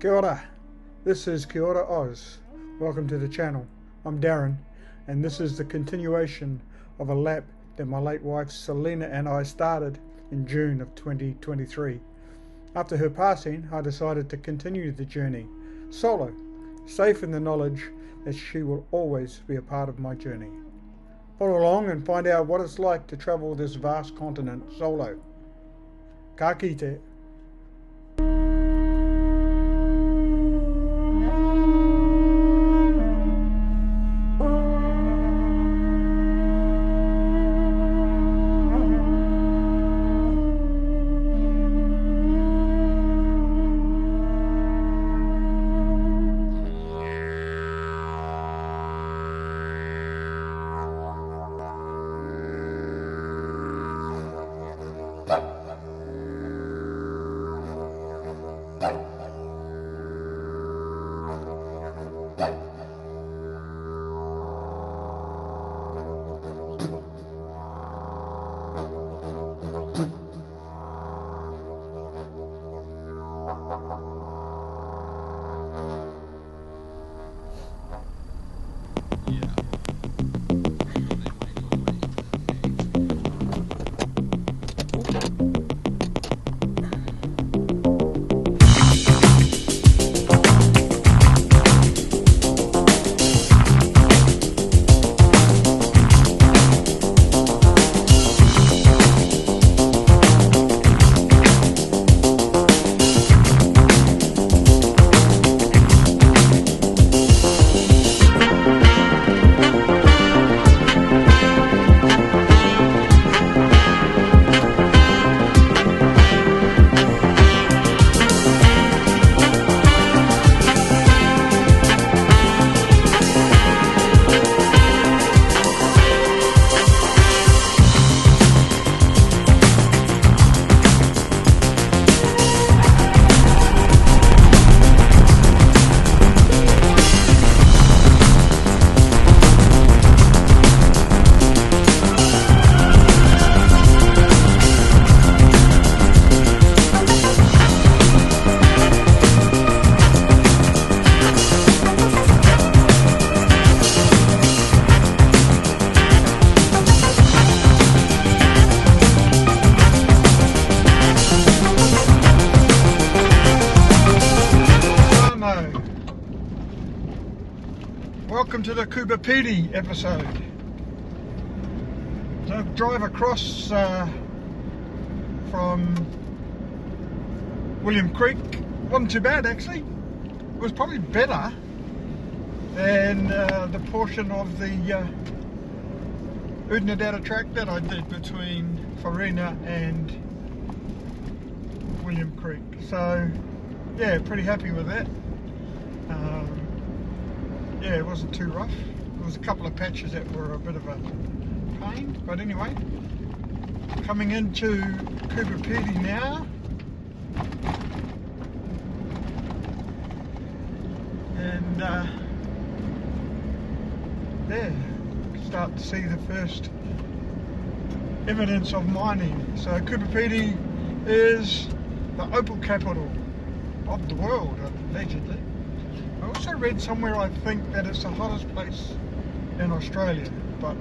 Kia ora. This is Kia ora Oz. Welcome to the channel. I'm Darren, and this is the continuation of a lap that my late wife Selena and I started in June of 2023. After her passing, I decided to continue the journey solo, safe in the knowledge that she will always be a part of my journey. Follow along and find out what it's like to travel this vast continent solo. Ka kite. Welcome to the Coober Pedy episode. So drive across from William Creek. Wasn't too bad actually. It was probably better than the portion of the inthe track that I did between Farina and William Creek. So yeah, pretty happy with that. Yeah, it wasn't too rough. There was a couple of patches that were a bit of a pain, but anyway, coming into Coober Pedy now, and yeah, start to see the first evidence of mining. So Coober Pedy is the opal capital of the world, allegedly. I also read somewhere, I think, that it's the hottest place in Australia, but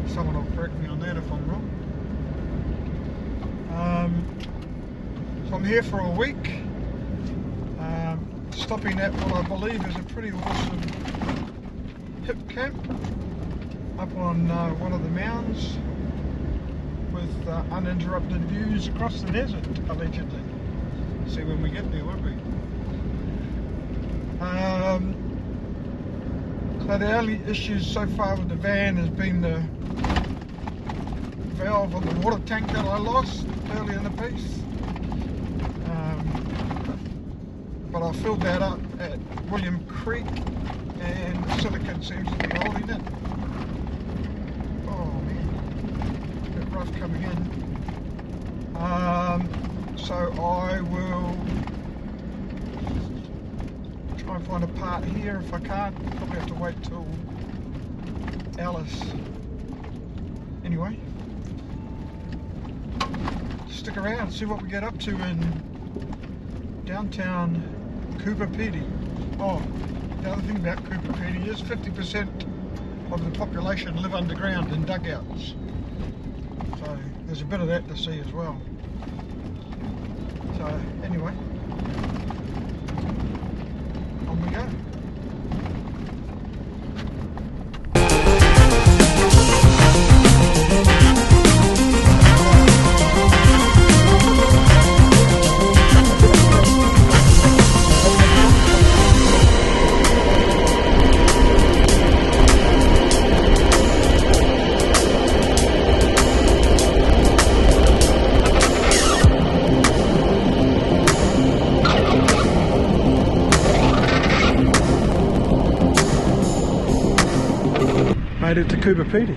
someone will correct me on that if I'm wrong. So I'm here for a week, stopping at what I believe is a pretty awesome hip camp up on one of the mounds with uninterrupted views across the desert, allegedly. See when we get there, won't we? So the only issues so far with the van has been the valve on the water tank that I lost early in the piece. But I filled that up at William Creek and the silicone seems to be holding it. Oh man, a bit rough coming in. So I will try and find a part here. If I can't, I'll probably have to wait till Alice. Anyway, stick around, see what we get up to in Downtown Coober Pedy. Oh, the other thing about Coober Pedy is 50% of the population live underground in dugouts. So there's a bit of that to see as well. So anyway, on we go. Made it to Coober Pedy.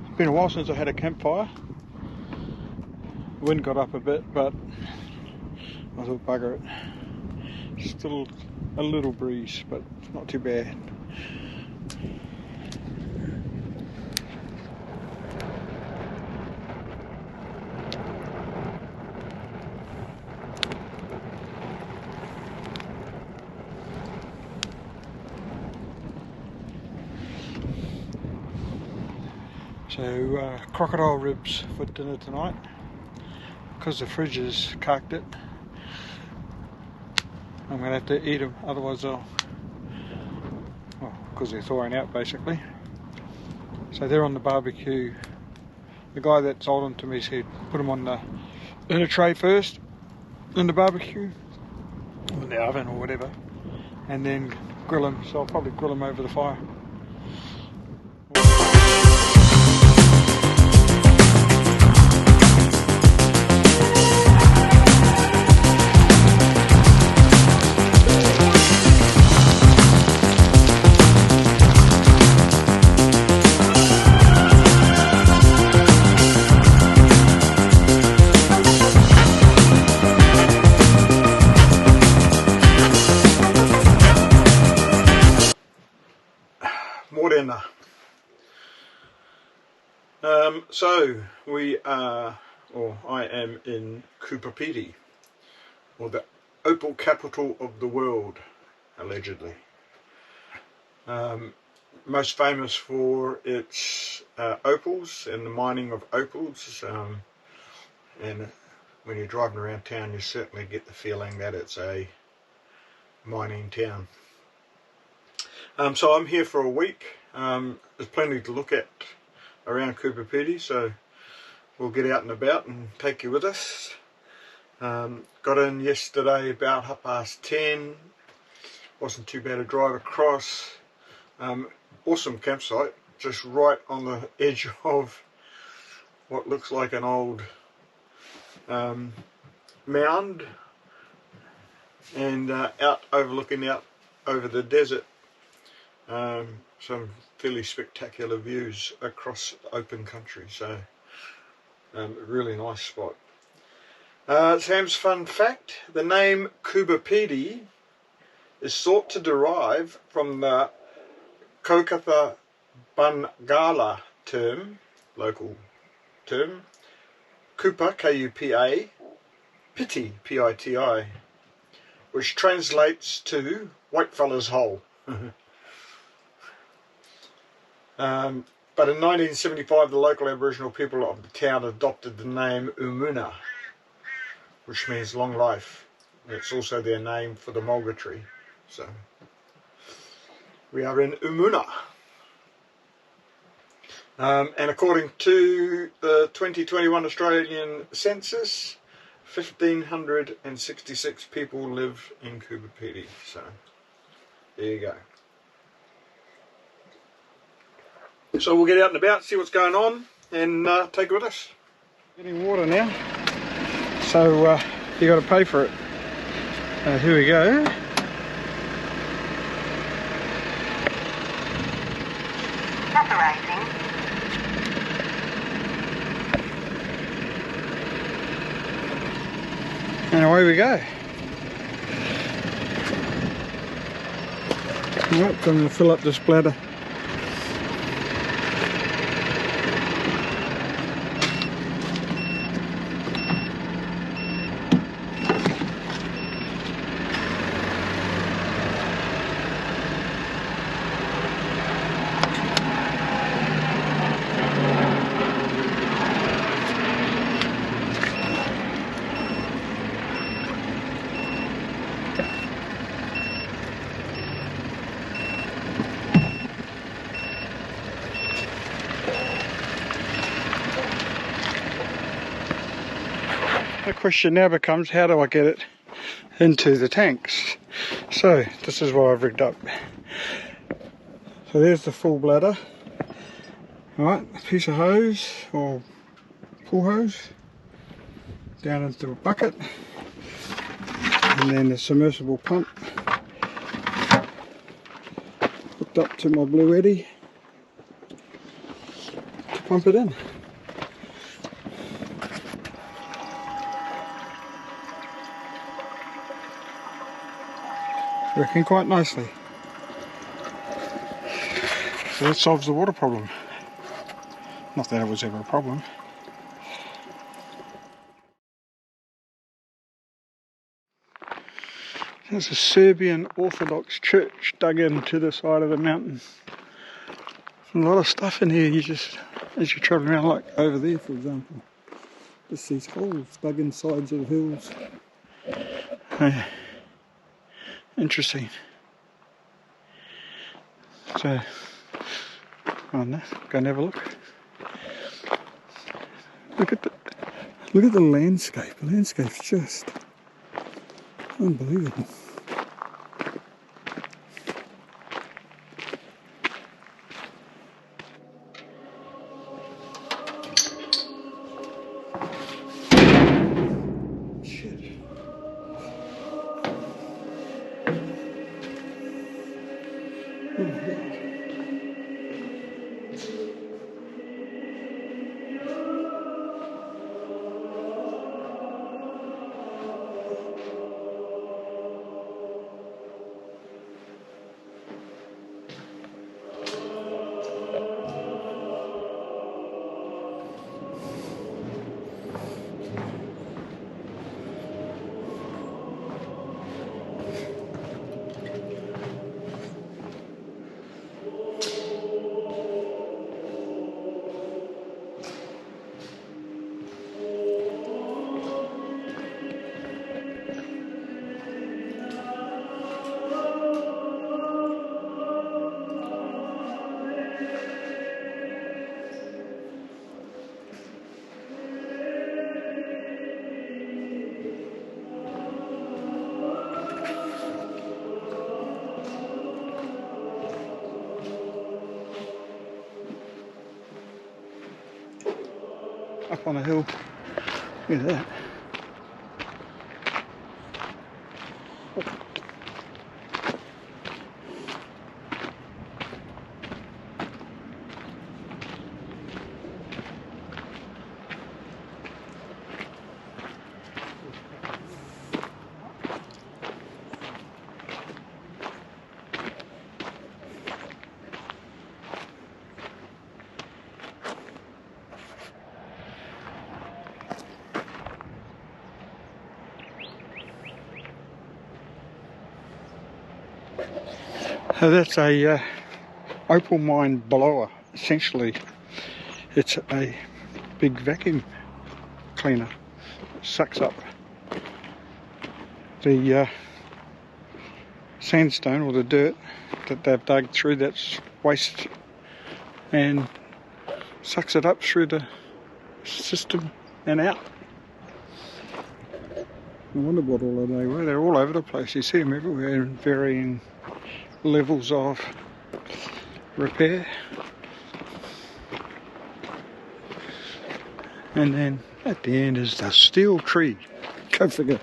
It's been a while since I had a campfire. The wind got up a bit, but I thought bugger it. Still a little breeze, but not too bad. So crocodile ribs for dinner tonight, because the fridge has carked it. I'm going to have to eat them, otherwise I'll, well, because they're thawing out basically. So they're on the barbecue. The guy that sold them to me said put them on in a tray first, in the barbecue, or in the oven or whatever, and then grill them. So I'll probably grill them over the fire. So we are, or I am in Coober Pedy, or the opal capital of the world, allegedly. Most famous for its opals and the mining of opals. And when you're driving around town, you certainly get the feeling that it's a mining town. So I'm here for a week. There's plenty to look at around Coober Pedy, so we'll get out and about and take you with us. Got in yesterday about 10:30. Wasn't too bad a drive across. Awesome campsite, just right on the edge of what looks like an old mound, and looking out over the desert. Some fairly spectacular views across open country, so really nice spot. Sam's fun fact: the name Coober Pedy is thought to derive from the Kokatha Bangala term, local term, Cooper, K-U-P-A, Pity, P-I-T-I, which translates to white fella's hole. But in 1975, the local Aboriginal people of the town adopted the name Umuna, which means long life. It's also their name for the mulga tree. So we are in Umuna. And according to the 2021 Australian census, 1,566 people live in Coober Pedy. So there you go. So we'll get out and about, see what's going on, and take it with us. Getting water now, so you got to pay for it. Here we go. Operating. And away we go. Right, I'm going to fill up this bladder. The question now becomes, how do I get it into the tanks? So this is what I've rigged up. So there's the full bladder. Alright, a piece of hose or pull hose down into a bucket, and then the submersible pump hooked up to my Blue Eddy to pump it in. Working quite nicely. So that solves the water problem. Not that it was ever a problem. There's a Serbian Orthodox church dug into the side of the mountain. There's a lot of stuff in here. You just, as you're travelling around, like over there for example, just these holes dug in sides of hills. Interesting. So, I don't know, go and have a look. Look at the landscape. The landscape's just unbelievable. up on a hill. Look at that. So that's a opal mine blower. Essentially, it's a big vacuum cleaner. It sucks up the sandstone or the dirt that they've dug through, that's waste, and sucks it up through the system and out. I wonder what all of they were. They're all over the place. You see them everywhere in varying levels of repair. And then at the end is the steel tree. Go figure.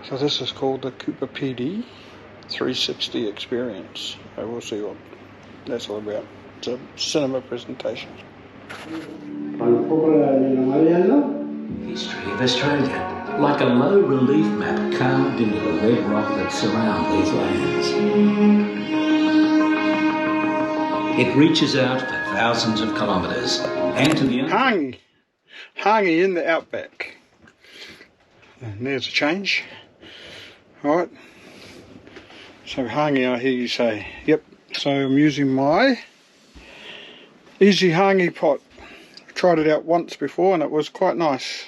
So this is called the Coober Pedy 360 experience. I will see what that's all about. It's a cinema presentation. History of Australia, like a low relief map carved into the red rock that surround these lands. It reaches out for thousands of kilometres and to the Hangi in the outback. And there's a change. Alright. So hangi, I hear you say. Yep. So I'm using my easy hangi pot. I've tried it out once before and it was quite nice.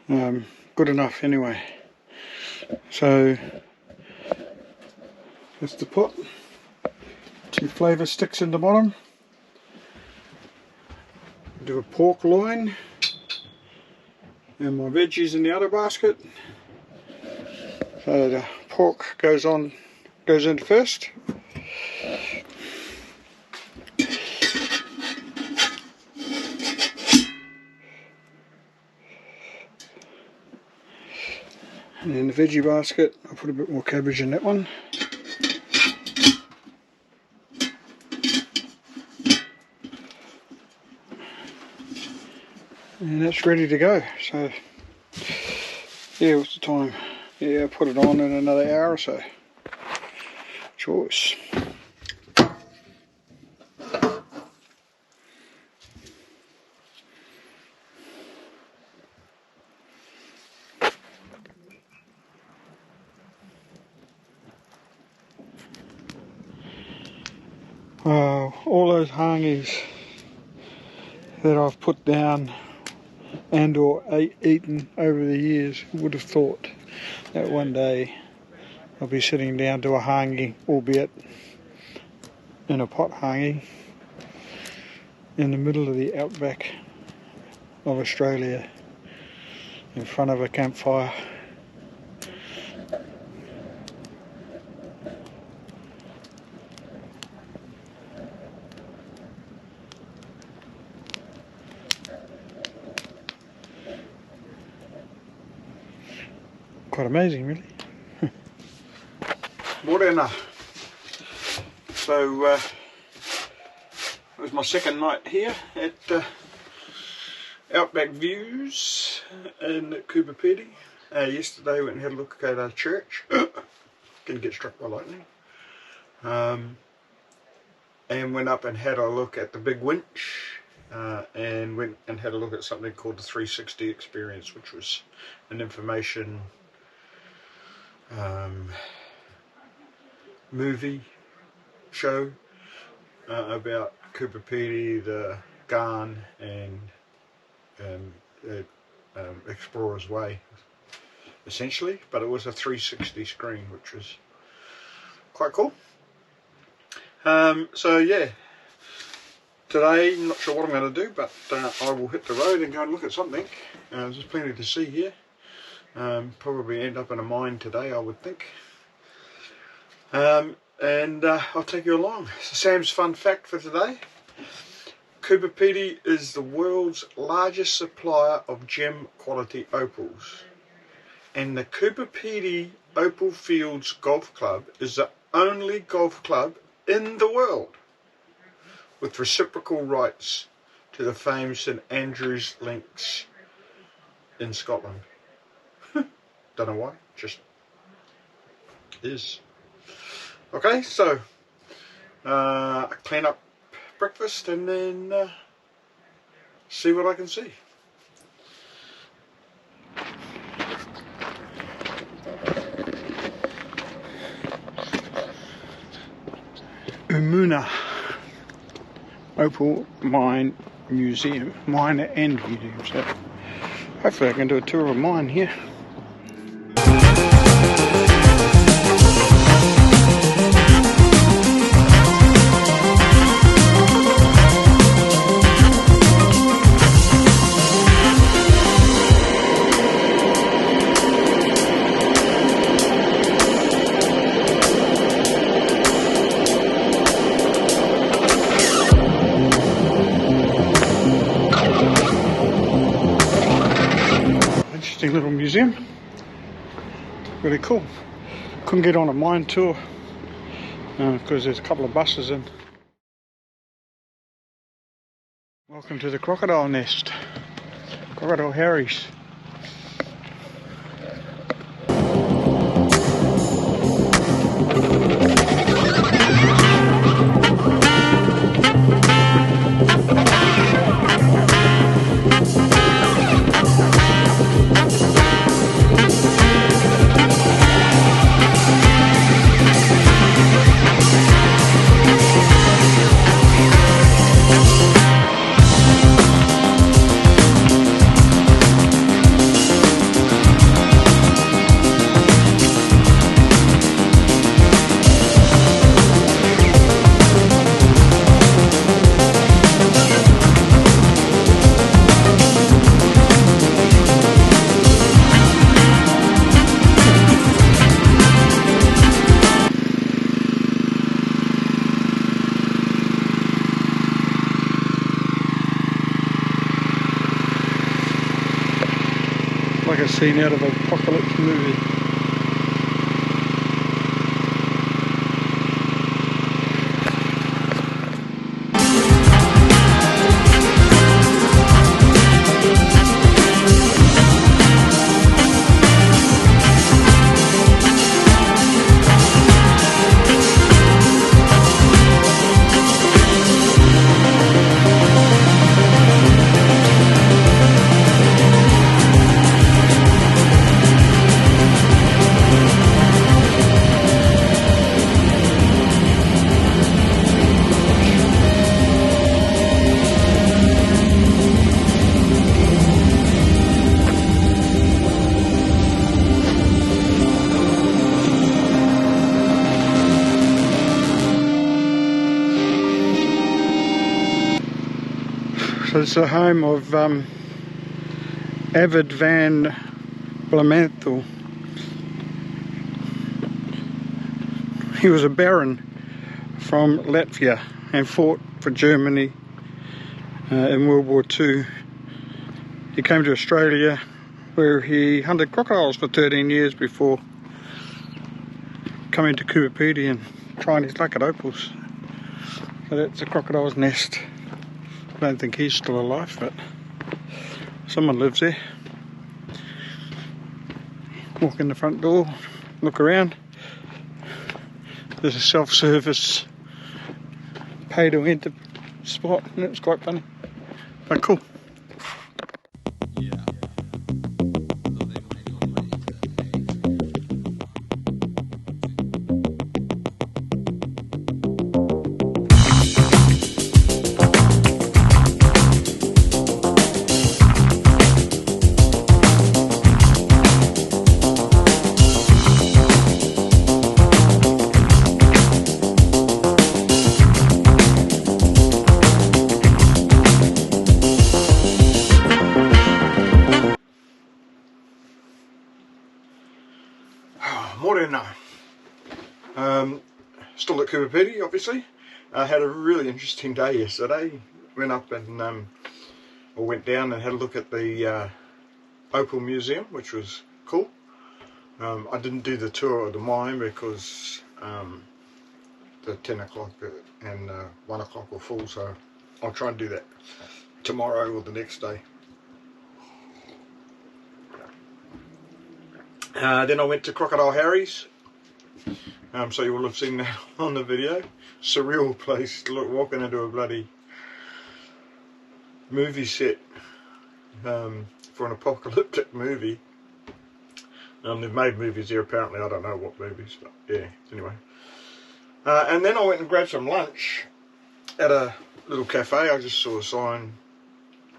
Good enough anyway. So that's the pot. 2 flavour sticks in the bottom. Do a pork loin and my veggies in the other basket. So the pork goes in first. And in the veggie basket, I'll put a bit more cabbage in that one. And that's ready to go. So, yeah, what's the time? Yeah, I'll put it on in another hour or so. Choice. All those hangis that I've put down and or eaten over the years, would have thought that one day I'll be sitting down to a hangi, albeit in a pot hangi, in the middle of the outback of Australia, in front of a campfire. Quite amazing, really. Morena. So it was my second night here at Outback Views in Coober Pedy. Yesterday we went and had a look at our church. Didn't get struck by lightning. And went up and had a look at the big winch. And went and had a look at something called the 360 experience, which was an information movie show about Coober Pedy, the Garn, and Explorer's Way, essentially. But it was a 360 screen, which was quite cool. So yeah, Today, not sure what I'm going to do, but I will hit the road and go and look at something. There's plenty to see here. Probably end up in a mine today, I would think. And I'll take you along. So Sam's fun fact for today. Coober Pedy is the world's largest supplier of gem quality opals. And the Coober Pedy Opal Fields Golf Club is the only golf club in the world with reciprocal rights to the famed St Andrews Links in Scotland. Don't know why, just is. Okay, so clean up breakfast and then see what I can see. Umuna Opal Mine Museum, mine and museum. So hopefully I can do a tour of a mine here. Interesting little museum, really cool. Couldn't get on a mine tour because there's a couple of buses in. Welcome to the crocodile nest, Crocodile Harry's. Like a scene out of an apocalypse movie. So it's the home of Avid van Blamanthal. He was a baron from Latvia and fought for Germany in World War II. He came to Australia where he hunted crocodiles for 13 years before coming to Coober Pedy and trying his luck at opals. So that's a crocodile's nest. I don't think he's still alive, but someone lives there. Walk in the front door, look around. There's a self-service pay to enter spot, and it's quite funny, but cool. when still at Coober Pedy, obviously. I had a really interesting day yesterday. Went up and or went down and had a look at the Opal Museum, which was cool. I didn't do the tour of the mine because the 10 o'clock and 1 o'clock were full, so I'll try and do that tomorrow or the next day. Then I went to Crocodile Harry's, so you will have seen that on the video. Surreal place, look, walking into a bloody movie set for an apocalyptic movie. They've made movies here apparently, I don't know what movies, but yeah, anyway. And then I went and grabbed some lunch at a little cafe. I just saw a sign,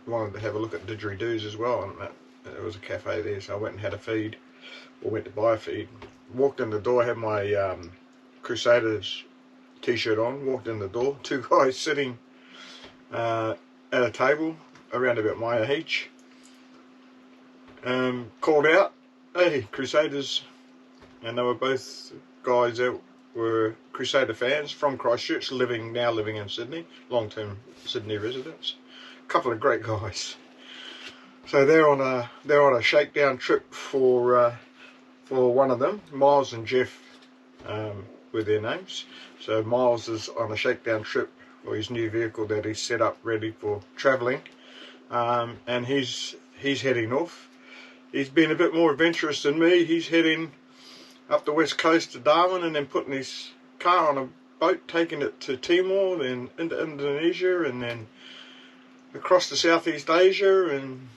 wanted to have a look at didgeridoos as well, and there was a cafe there, so I went and had a feed, or went to buy a feed. Walked in the door, had my Crusaders t-shirt on, walked in the door, two guys sitting at a table around about my age, called out, "Hey, Crusaders," and they were both guys that were Crusader fans from Christchurch, now living in Sydney, long-term Sydney residents. A couple of great guys. So they're on a shakedown trip for one of them. Miles and Jeff were their names. So Miles is on a shakedown trip for his new vehicle that he's set up ready for travelling, and he's heading off. He's been a bit more adventurous than me. He's heading up the west coast to Darwin and then putting his car on a boat, taking it to Timor, then into Indonesia, and then across to Southeast Asia, and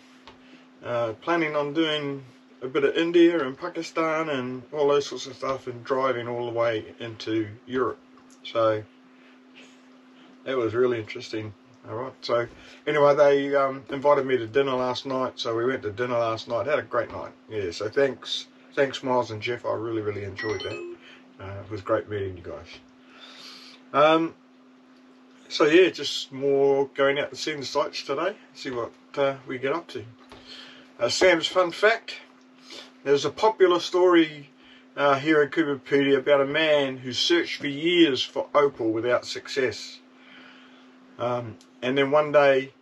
planning on doing a bit of India and Pakistan and all those sorts of stuff, and driving all the way into Europe. So that was really interesting. Alright, so anyway, they invited me to dinner last night, so we went to dinner last night, had a great night. Yeah, so thanks Miles and Jeff, I really enjoyed that. It was great meeting you guys. So yeah, just more going out to see the sights today, see what we get up to. Sam's fun fact: there's a popular story here in Coober Pedy about a man who searched for years for opal without success. And then one day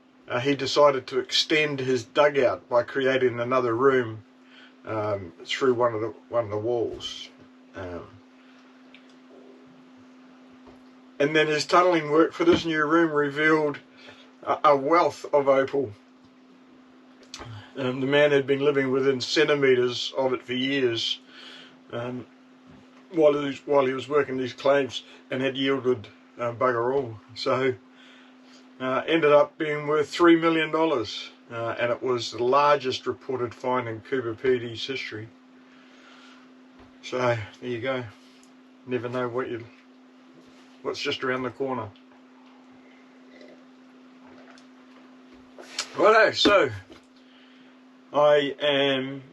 he decided to extend his dugout by creating another room through one of the walls. And then his tunnelling work for this new room revealed a wealth of opal. The man had been living within centimetres of it for years, while he was working these claims, and had yielded bugger all. So ended up being worth $3 million, and it was the largest reported find in Coober Pedy's history. So there you go. Never know what's just around the corner. Righto, so I am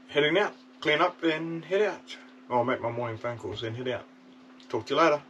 heading out, clean up and head out. I'll make my morning phone calls and head out. Talk to you later.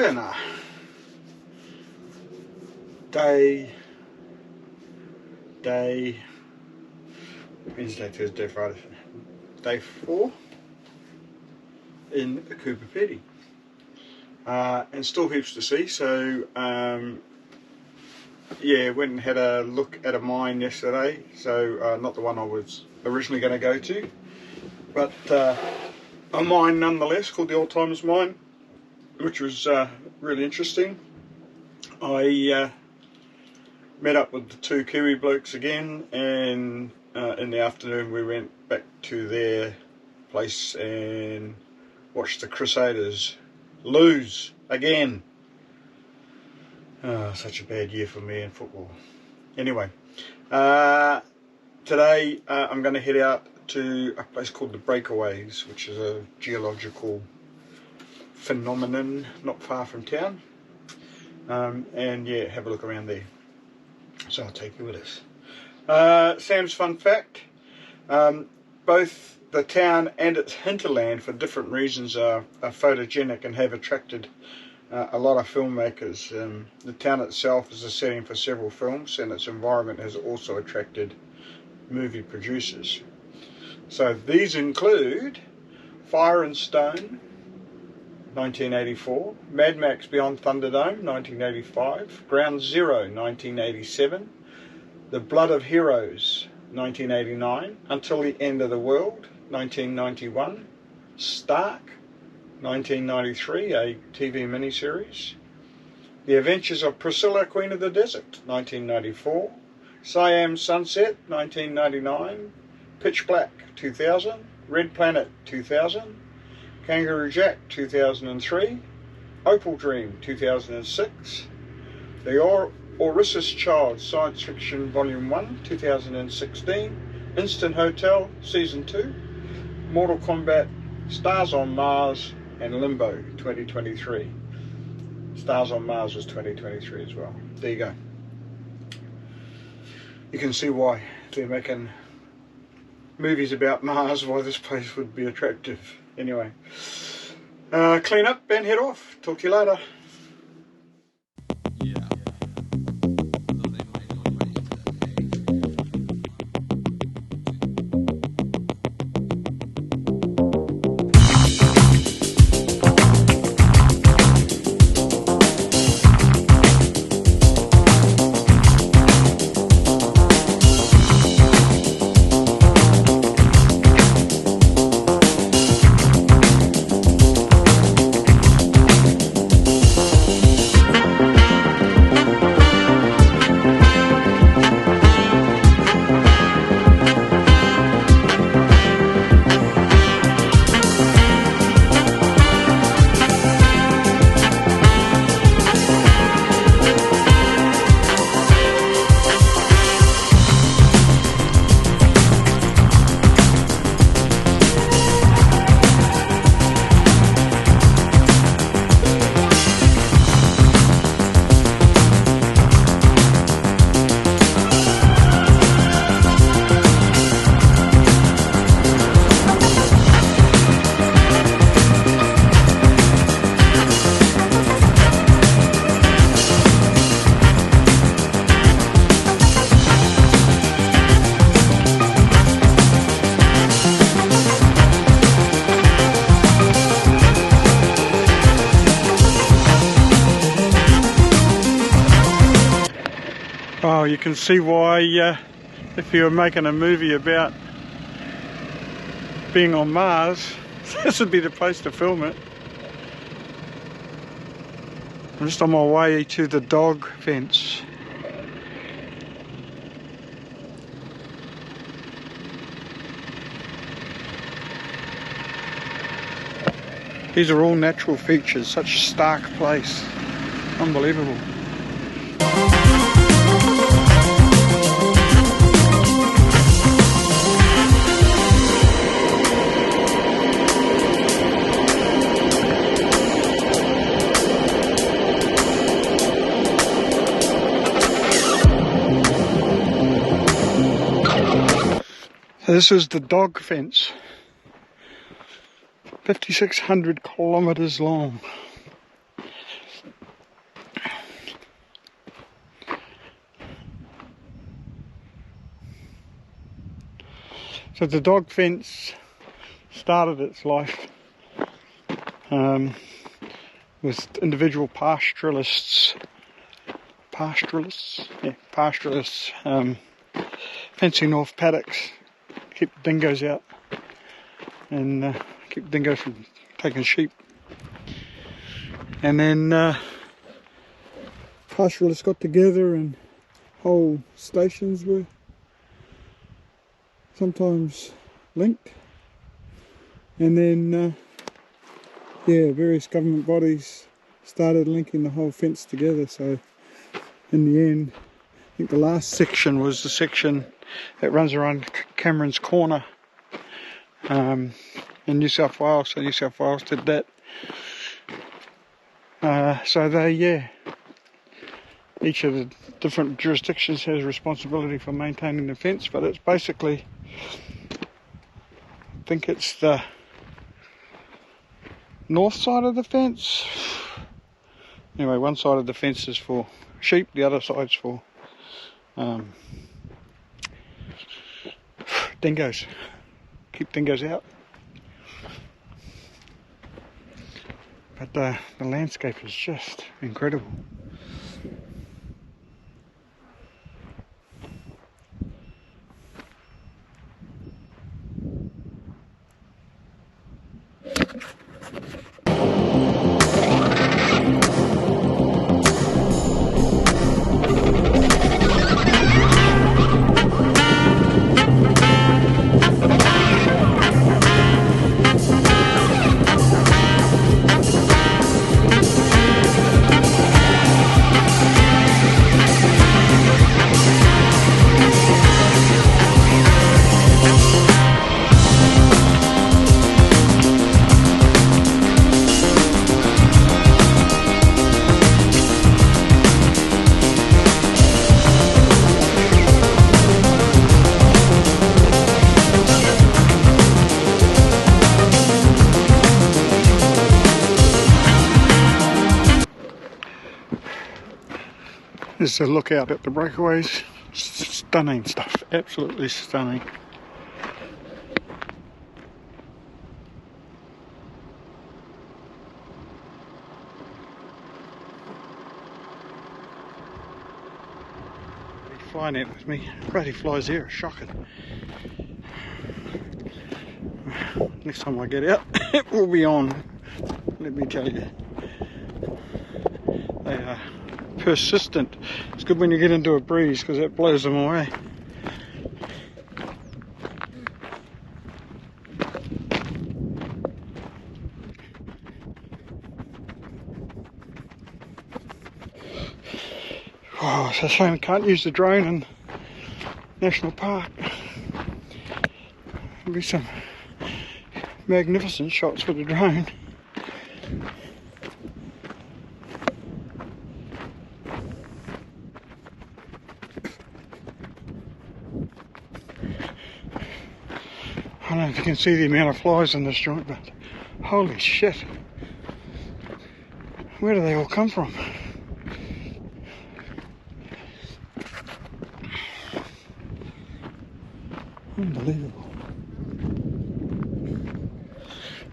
Tēnā. Day, Wednesday, Thursday, Friday, day 4 in Coober Pedy. And still heaps to see, so yeah, went and had a look at a mine yesterday, so not the one I was originally going to go to, but a mine nonetheless called the Old Timers Mine, which was really interesting. I met up with the 2 Kiwi blokes again, and in the afternoon we went back to their place and watched the Crusaders lose again. Oh, such a bad year for me in football. Anyway, today I'm going to head out to a place called the Breakaways, which is a geological phenomenon not far from town, and yeah, have a look around there. So I'll take you with us. Sam's fun fact, both the town and its hinterland for different reasons are photogenic and have attracted a lot of filmmakers. The town itself is a setting for several films, and its environment has also attracted movie producers. So these include Fire and Stone, 1984, Mad Max Beyond Thunderdome, 1985, Ground Zero, 1987, The Blood of Heroes, 1989, Until the End of the World, 1991, Stark, 1993, a TV miniseries, The Adventures of Priscilla, Queen of the Desert, 1994, Siam Sunset, 1999, Pitch Black, 2000, Red Planet, 2000, Kangaroo Jack, 2003, Opal Dream, 2006, The Orys's Child, Science Fiction Volume 1, 2016, Instant Hotel, Season 2, Mortal Kombat, Stars on Mars, and Limbo, 2023. Stars on Mars was 2023 as well. There you go. You can see why they're making movies about Mars, why this place would be attractive. Anyway, clean up and head off. Talk to you later. Oh, you can see why if you were making a movie about being on Mars, this would be the place to film it. I'm just on my way to the dog fence. These are all natural features, such a stark place. Unbelievable. This is the dog fence, 5,600 kilometers long. So the dog fence started its life with individual pastoralists fencing off paddocks, keep dingoes out and keep dingoes from taking sheep. And then pastoralists got together and whole stations were sometimes linked, and then various government bodies started linking the whole fence together. So in the end, I think the last section was the section that runs around Cameron's Corner in New South Wales. So New South Wales did that. So they, each of the different jurisdictions has responsibility for maintaining the fence, but it's basically, I think it's the north side of the fence. Anyway, one side of the fence is for sheep, the other side's for dingoes. Keep dingoes out. But the landscape is just incredible. This is a look out at the breakaways. Stunning stuff, absolutely stunning. Flying out with me. Bloody flies here, shocking. Next time I get out, it will be on. Let me tell you. They are persistent. It's good when you get into a breeze because that blows them away. Oh, it's a shame I can't use the drone in National Park. There'll be some magnificent shots with the drone. I don't know if you can see the amount of flies in this joint, but holy shit. Where do they all come from? Unbelievable.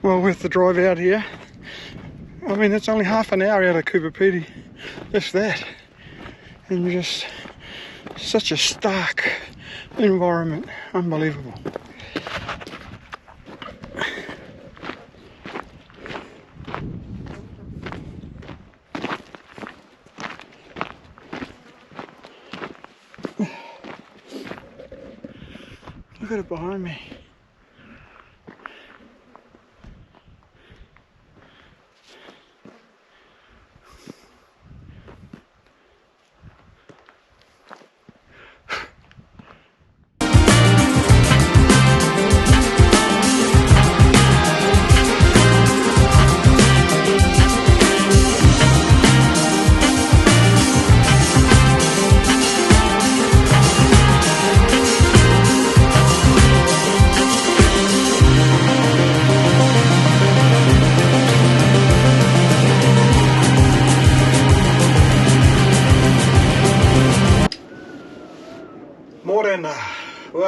Well, with the drive out here, I mean, it's only half an hour out of Coober Pedy, if that. And you're just such a stark environment. Unbelievable. Look at it behind me.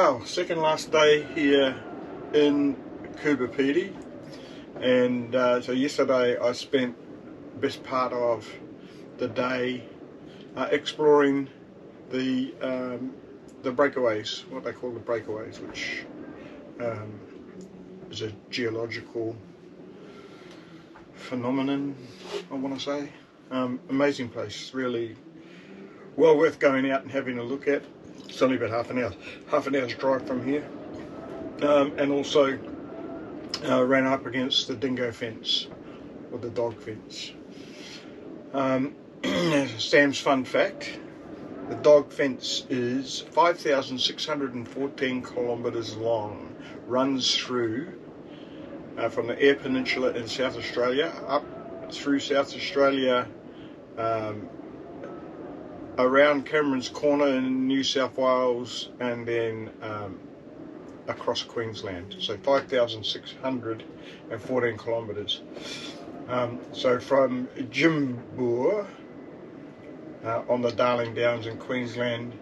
Well, second last day here in Coober Pedy, and so yesterday I spent the best part of the day exploring the breakaways, what they call the breakaways, which is a geological phenomenon, I want to say. Amazing place, really well worth going out and having a look at. It's only about half an hour's drive from here, and also ran up against the dingo fence, or the dog fence. Sam's fun fact: the dog fence is 5,614 kilometres long, runs through from the Eyre Peninsula in South Australia up through South Australia, around Cameron's Corner in New South Wales, and then across Queensland. So 5,614 kilometres. So from Jimbour on the Darling Downs in Queensland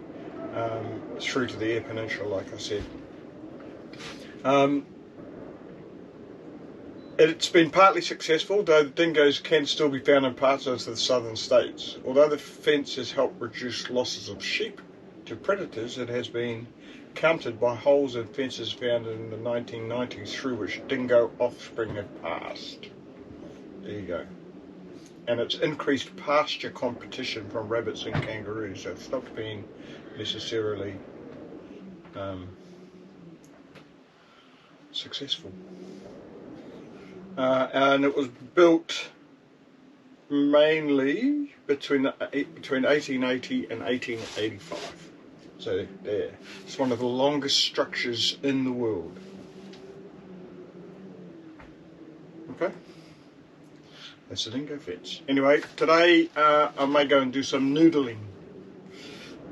through to the Eyre Peninsula, like I said. It's been partly successful, though the dingoes can still be found in parts of the southern states. Although the fence has helped reduce losses of sheep to predators, it has been countered by holes in fences found in the 1990s through which dingo offspring have passed. There you go. And it's increased pasture competition from rabbits and kangaroos, so it's not been necessarily successful. And it was built mainly between 1880 and 1885. So there, it's one of the longest structures in the world. Okay, that's the dingo fence. Anyway, today I may go and do some noodling.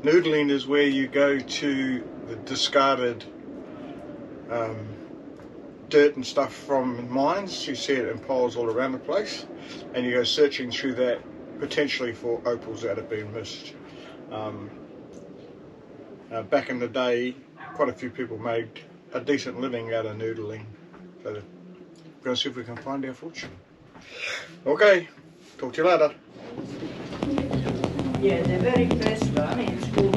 Noodling is where you go to the discarded dirt and stuff from mines. You see it in piles all around the place, and you go searching through that, potentially for opals that have been missed. Back in the day, quite a few people made a decent living out of noodling, so we're going to see if we can find our fortune. Okay, talk to you later. Yeah, the very first one is called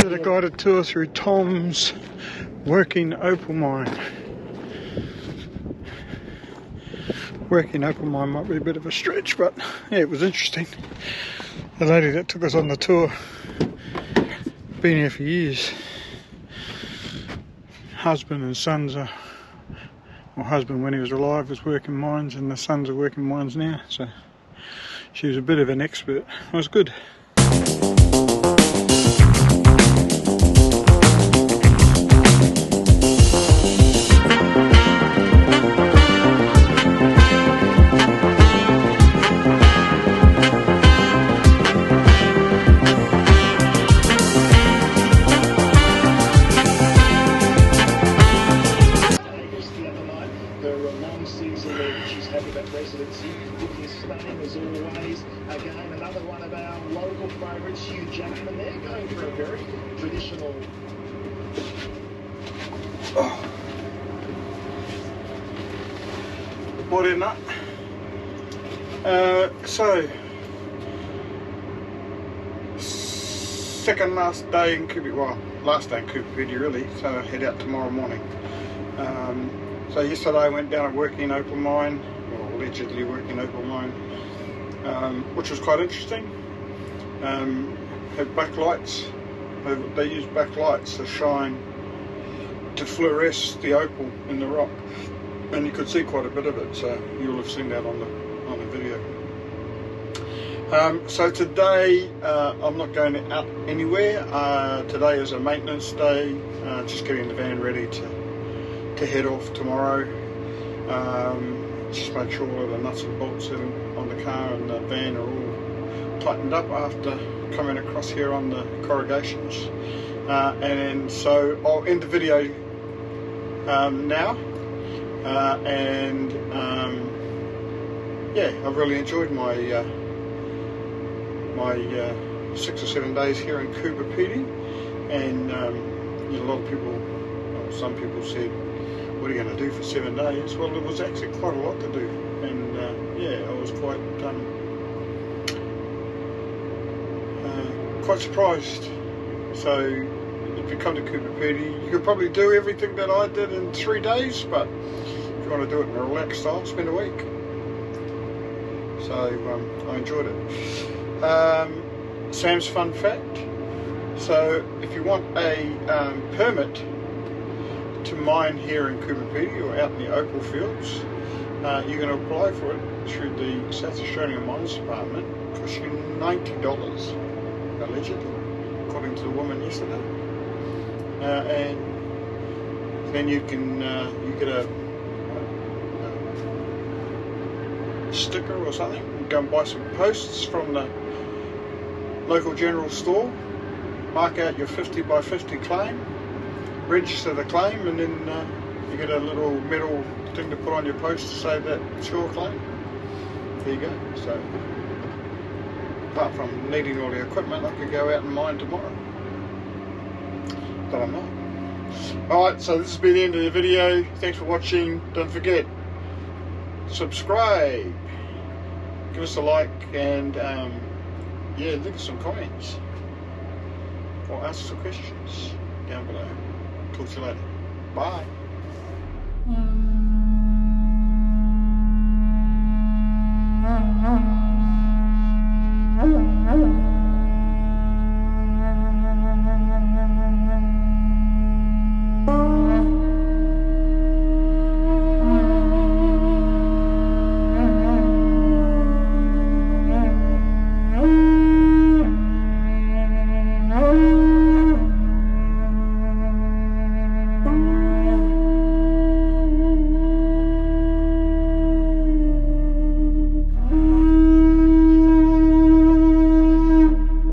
A guided tour through Tom's working opal mine. Working opal mine might be a bit of a stretch, but yeah, it was interesting. The lady that took us on the tour, been here for years. Husband and sons are, well, husband when he was alive was working mines, and the sons are working mines now, so she was a bit of an expert. It was good. She's happy about residency. Looking stunning as always. Again, another one of our local favourites, Hugh Jackman. They're going for a very traditional. Bought in that. So second last day in Coober, well, last day in Coober Pedy really. So I head out tomorrow morning. So yesterday I went down a working opal mine, or allegedly working opal mine, which was quite interesting. Had backlights. They use backlights to shine, to fluoresce the opal in the rock, and you could see quite a bit of it. So you'll have seen that on the video. So today I'm not going out anywhere. Today is a maintenance day, just getting the van ready to head off tomorrow. Just make sure all of the nuts and bolts on the car and the van are all tightened up after coming across here on the corrugations. And so I'll end the video now. Yeah, I've really enjoyed my 6 or 7 days here in Coober Pedy, and you know, a lot of people, well, some people said, what are you going to do for 7 days? Well, there was actually quite a lot to do, and yeah, I was quite surprised. So if you come to Coober Pedy, you could probably do everything that I did in 3 days, but if you want to do it in a relaxed style, spend a week. So I enjoyed it. Sam's fun fact. So if you want a permit to mine here in Coober Pedy or out in the opal fields, you're going to apply for it through the South Australian Mines Department. It costs you $90, allegedly, according to the woman yesterday. And then you can you get a sticker or something, go and buy some posts from the local general store, mark out your 50 by 50 claim, register the claim, and then you get a little metal thing to put on your post to say that it's your claim. There you go. So apart from needing all the equipment, I could go out and mine tomorrow, but I'm not. Alright, so this has been the end of the video. Thanks for watching. Don't forget, subscribe, give us a like, and yeah, leave us some comments or ask some questions down below. Talk to you later. Bye.